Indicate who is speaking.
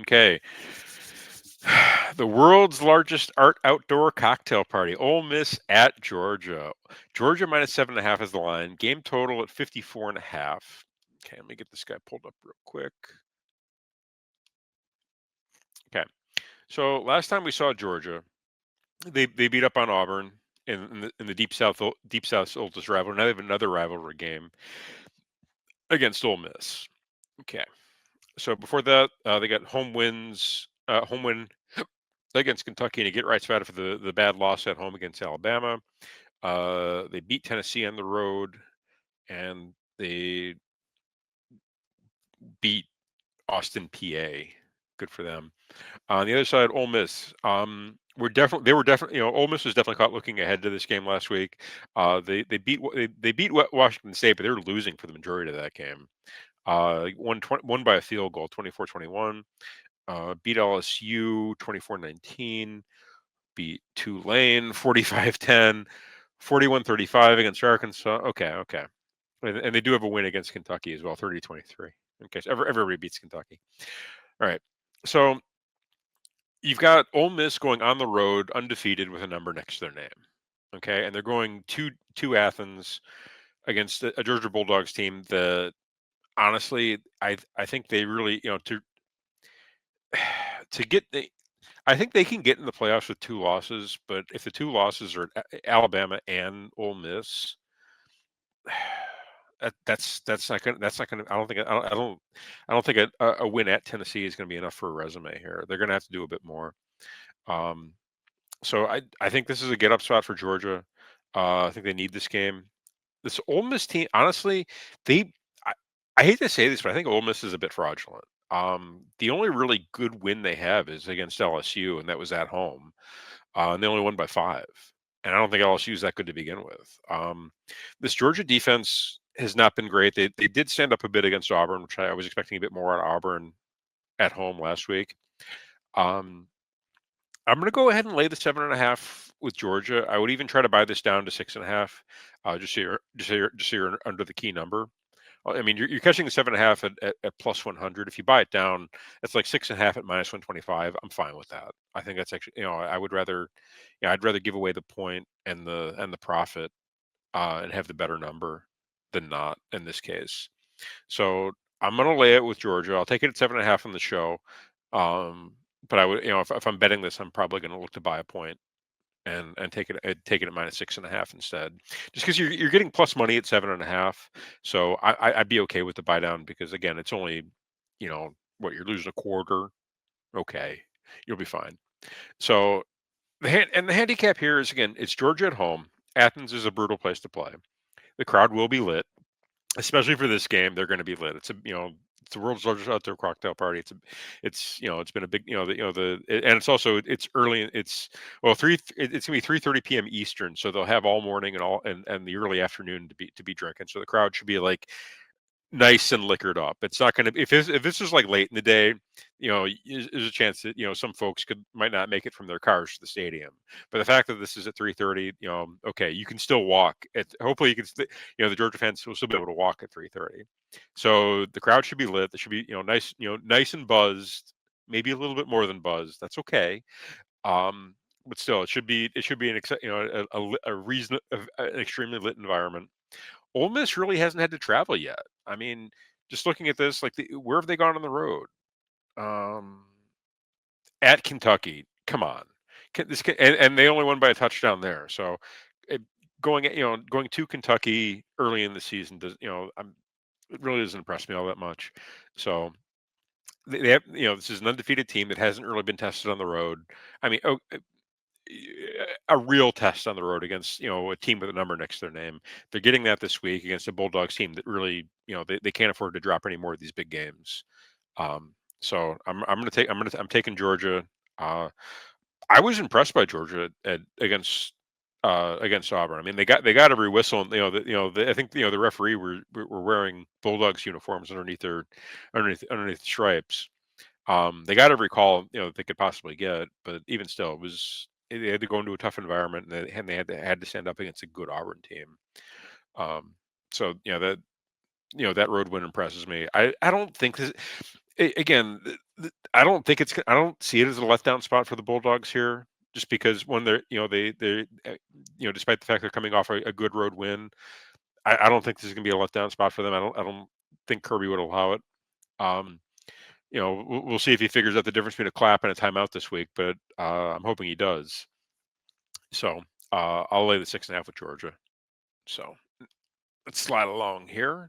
Speaker 1: Okay. The world's largest outdoor cocktail party. Ole Miss at Georgia. Georgia minus 7.5 is the line. Game total at 54.5. Okay, let me get this guy pulled up real quick. Okay. So last time we saw Georgia, they beat up on Auburn in the deep South's oldest rivalry. Now they have another rivalry game against Ole Miss. Okay. So before that, they got home win against Kentucky, and to get right spotted for the bad loss at home against Alabama. They beat Tennessee on the road, and they beat Austin, PA. Good for them. On the other side, Ole Miss. They were definitely, Ole Miss was definitely caught looking ahead to this game last week. They beat Washington State, but they were losing for the majority of that game. Won by a field goal, 24-21. Beat LSU 24-19. Beat Tulane 45-10. 41-35 against Arkansas. Okay. And they do have a win against Kentucky as well, 30-23. Okay, so everybody beats Kentucky. All right. So you've got Ole Miss going on the road undefeated with a number next to their name. Okay, and they're going to Athens against a Georgia Bulldogs team that honestly I think they really, to get the I think they can get in the playoffs with two losses, but if the two losses are Alabama and Ole Miss, that's not gonna. I don't think I don't think a win at Tennessee is going to be enough for a resume here. They're going to have to do a bit more. Um, so I think this is a get up spot for Georgia. I think they need this game. This Ole Miss team, honestly, they I, I hate to say this, but I think Ole Miss is a bit fraudulent. The only really good win they have is against LSU, and that was at home. And they only won by 5. And I don't think LSU is that good to begin with. This Georgia defense has not been great. They did stand up a bit against Auburn, which I was expecting a bit more out of Auburn at home last week. Um, I'm going to go ahead and lay the 7.5 with Georgia. I would even try to buy this down to 6.5, just so you're under the key number. I mean, you're catching the 7.5 at plus 100. If you buy it down, it's like 6.5 at minus 125. I'm fine with that. I think that's actually, I would rather, I'd rather give away the point and the profit and have the better number than not in this case. So I'm going to lay it with Georgia. I'll take it at 7.5 on the show. Um, but I would, if I'm betting this, I'm probably going to look to buy a point and take it at minus 6.5 instead, just because you're getting plus money at 7.5. So I'd be okay with the buy down because again, it's only, what you're losing a quarter. Okay, you'll be fine. So the handicap here is again, it's Georgia at home. Athens is a brutal place to play. The crowd will be lit, especially for this game. They're going to be lit. It's the world's largest outdoor cocktail party. It's been a big, and it's also, it's early. It's gonna be 3:30 p.m. Eastern. So they'll have all morning and the early afternoon to be drinking. So the crowd should be like nice and liquored up. It's not going to, if this is like late in the day, there's a chance that, some folks might not make it from their cars to the stadium. But the fact that this is at 3:30, okay, you can still walk hopefully you can, the Georgia fans will still be able to walk at 3:30. So the crowd should be lit. They should be, nice, nice and buzzed, maybe a little bit more than buzzed. That's okay. But still, it should be an extremely lit environment. Ole Miss really hasn't had to travel yet. I mean, just looking at this, like where have they gone on the road? Um, at Kentucky. Come on, and they only won by a touchdown there. So it, going to Kentucky early in the season it really doesn't impress me all that much. So they have, this is an undefeated team that hasn't really been tested on the road. I mean, a real test on the road against a team with a number next to their name. They're getting that this week against a Bulldogs team that really they can't afford to drop any more of these big games. So I'm taking Georgia. I was impressed by Georgia against Auburn. I mean they got every whistle, and I think the referee were wearing Bulldogs uniforms underneath stripes. They got every call that they could possibly get, but even still, they had to go into a tough environment, and they had to stand up against a good Auburn team. Um, so that that road win impresses me. I don't think this again. I don't think I don't see it as a letdown spot for the Bulldogs here, just because when they're despite the fact they're coming off a good road win, I don't think this is going to be a letdown spot for them. I don't think Kirby would allow it. Um, we'll see if he figures out the difference between a clap and a timeout this week, but I'm hoping he does. So I'll lay the 6.5 with Georgia. So let's slide along here.